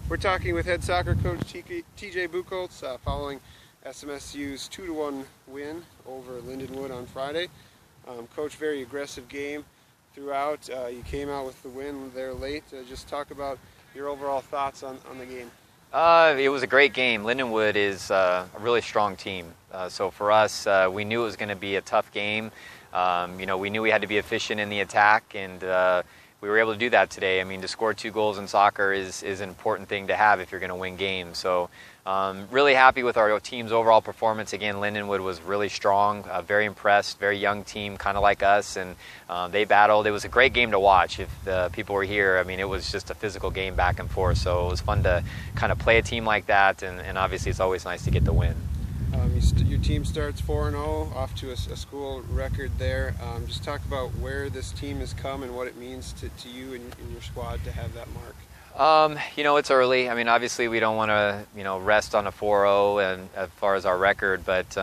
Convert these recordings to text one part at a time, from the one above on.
We're talking with head soccer coach TJ Buchholz following SMSU's 2-1 win over Lindenwood on Friday. Coach, very aggressive game throughout. You came out with the win there late. Just talk about your overall thoughts on the game. It was a great game. Lindenwood is a really strong team. So for us, we knew it was going to be a tough game. We knew we had to be efficient in the attack, and we were able to do that today. I mean, to score 2 goals in soccer is an important thing to have if you're going to win games. So really happy with our team's overall performance. Again, Lindenwood was really strong, very impressed, very young team, kind of like us, and they battled. It was a great game to watch. If the people were here, I mean, it was just a physical game back and forth. So it was fun to kind of play a team like that, and obviously it's always nice to get the win. Your team starts 4-0, off to a school record there. Just talk about where this team has come and what it means to you and your squad to have that mark. It's early. I mean, obviously we don't want to, rest on a 4-0 and as far as our record, but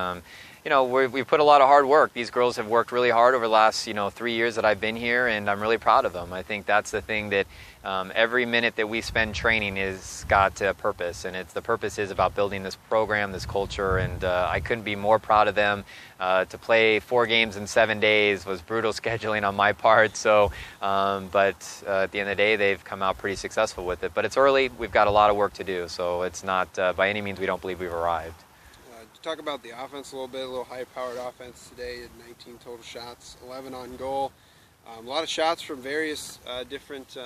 we've put a lot of hard work. These girls have worked really hard over the last, 3 years that I've been here, and I'm really proud of them. I think that's the thing, that every minute that we spend training has got a purpose, and the purpose is about building this program, this culture, and I couldn't be more proud of them. To play 4 games in 7 days was brutal scheduling on my part, so but at the end of the day, they've come out pretty successful with it. But it's early. We've got a lot of work to do, so it's not, by any means, we don't believe we've arrived. Talk about the offense a little bit, a little high-powered offense today. 19 total shots, 11 on goal. A lot of shots from various different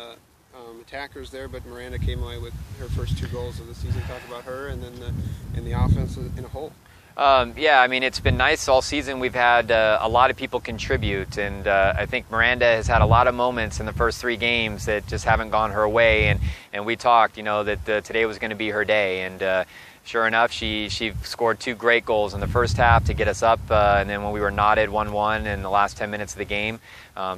attackers there, but Miranda came away with her first 2 goals of the season. Talk about her and then the offense in a whole. I mean, it's been nice all season. We've had a lot of people contribute, and I think Miranda has had a lot of moments in the first 3 games that just haven't gone her way, and we talked, that today was going to be her day, and sure enough, she scored 2 great goals in the first half to get us up, and then when we were knotted 1-1 in the last 10 minutes of the game,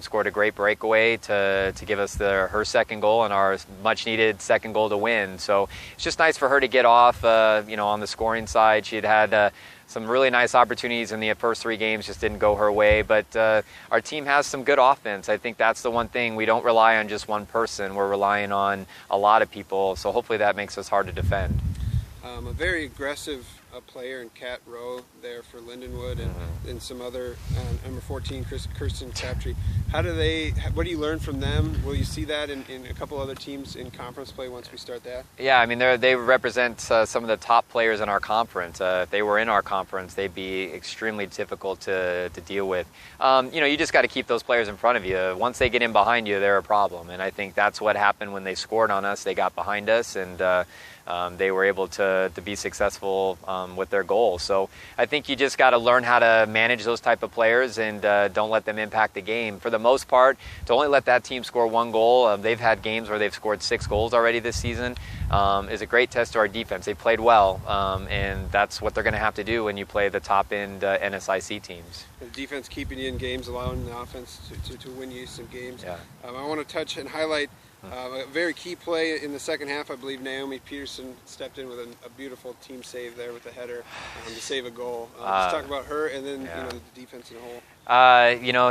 scored a great breakaway to give us her second goal and our much-needed second goal to win. So it's just nice for her to get off, on the scoring side. She had some really nice opportunities in the first 3 games, just didn't go her way. But our team has some good offense. I think that's the one thing. We don't rely on just one person. We're relying on a lot of people. So hopefully that makes us hard to defend. A very aggressive player in Kat Rowe there for Lindenwood, and some other number 14 Kirsten Crabtree. What do you learn from them? Will you see that in a couple other teams in conference play once we start that? Yeah, I mean they represent some of the top players in our conference. If they were in our conference, they'd be extremely difficult to deal with. You just got to keep those players in front of you. Once they get in behind you, they're a problem, and I think that's what happened when they scored on us. They got behind us, and they were able to be successful with their goals. So I think you just got to learn how to manage those type of players, and don't let them impact the game. For the most part, to only let that team score 1 goal, they've had games where they've scored 6 goals already this season, is a great test to our defense. They played well, and that's what they're going to have to do when you play the top-end NSIC teams. The defense keeping you in games, allowing the offense to win you some games. Yeah. I want to touch and highlight a very key play in the second half. I believe Naomi Peterson stepped in with a beautiful team save there with the header to save a goal. Let's talk about her and then the defense in a whole.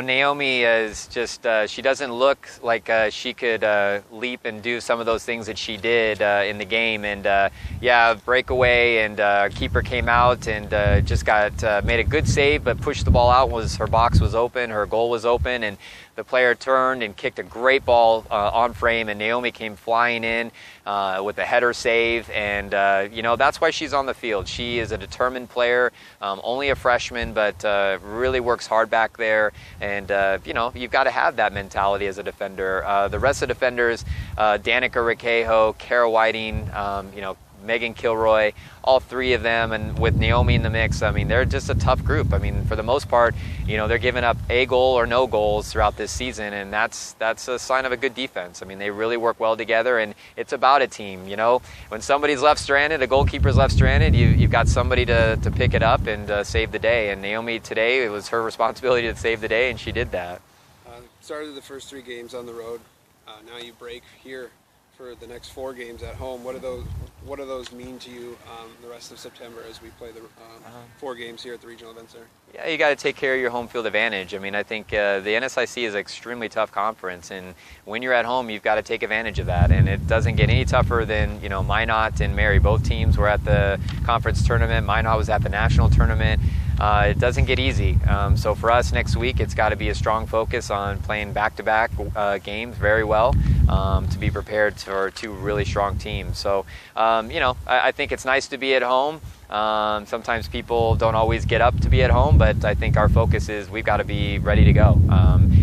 Naomi is just, she doesn't look like she could leap and do some of those things that she did in the game. And breakaway, and keeper came out and just made a good save, but pushed the ball out. Her box was open, her goal was open, and the player turned and kicked a great ball on frame, and Naomi came flying in with a header save. And, that's why she's on the field. She is a determined player, only a freshman, but really works hard back there. And, you've got to have that mentality as a defender. The rest of the defenders, Danica Riquejo, Kara Whiting, Megan Kilroy, all 3 of them, and with Naomi in the mix, I mean, they're just a tough group. I mean, for the most part, they're giving up a goal or no goals throughout this season, and that's a sign of a good defense. I mean, they really work well together, and it's about a team. When somebody's left stranded, a goalkeeper's left stranded, you've got somebody to pick it up and save the day. And Naomi today, it was her responsibility to save the day, and she did that. Started the first 3 games on the road. Now you break here for the next 4 games at home. What do those mean to you the rest of September as we play the 4 games here at the Regional Event Center? Yeah, you got to take care of your home field advantage. I mean, I think the NSIC is an extremely tough conference, and when you're at home, you've got to take advantage of that. And it doesn't get any tougher than, you know, Minot and Mary. Both teams were at the conference tournament. Minot was at the national tournament. It doesn't get easy. So for us next week, it's got to be a strong focus on playing back-to-back games very well to be prepared for 2 really strong teams. So, you know, I think it's nice to be at home. Sometimes people don't always get up to be at home, but I think our focus is we've got to be ready to go.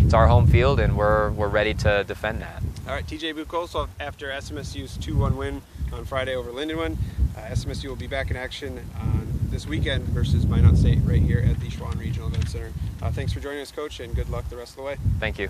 It's our home field, and we're ready to defend that. All right, TJ Buchholz, after SMSU's 2-1 win on Friday over Lindenwood, SMSU will be back in action this weekend versus Minot State right here at the Schwann Regional Event Center. Thanks for joining us, Coach, and good luck the rest of the way. Thank you.